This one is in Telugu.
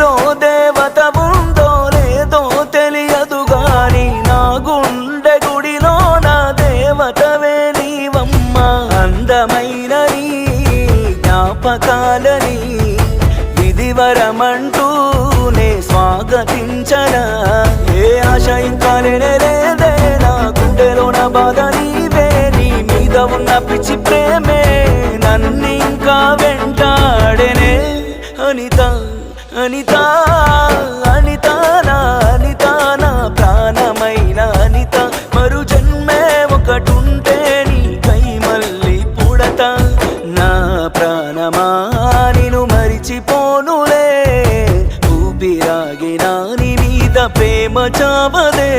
నీలో దేవత ఉందో లేదో తెలియదు గాని నా గుండె గుడిలో నా దేవతవే నీవమ్మ అందమైన నీ జ్ఞాపకాలని విధివరమంటూ నే స్వాగతించనా ఏ ఆశ ఇంకా లేదే నా గుండెలో నా బాధ నీవే నీ మీద ఉన్న పిచ్చి ప్రేమే నన్నింకా వెంటాడెనే అనిత అనిత అనిత నా అనిత నా ప్రాణమైన అనిత మరు జన్మే ఒకటుంటే నీకై మళ్ళీ పుడతా నా ప్రాణమా నిన్ను మరిచిపోనులే ఊపిరాగినా నీ మీద ప్రేమ చావదే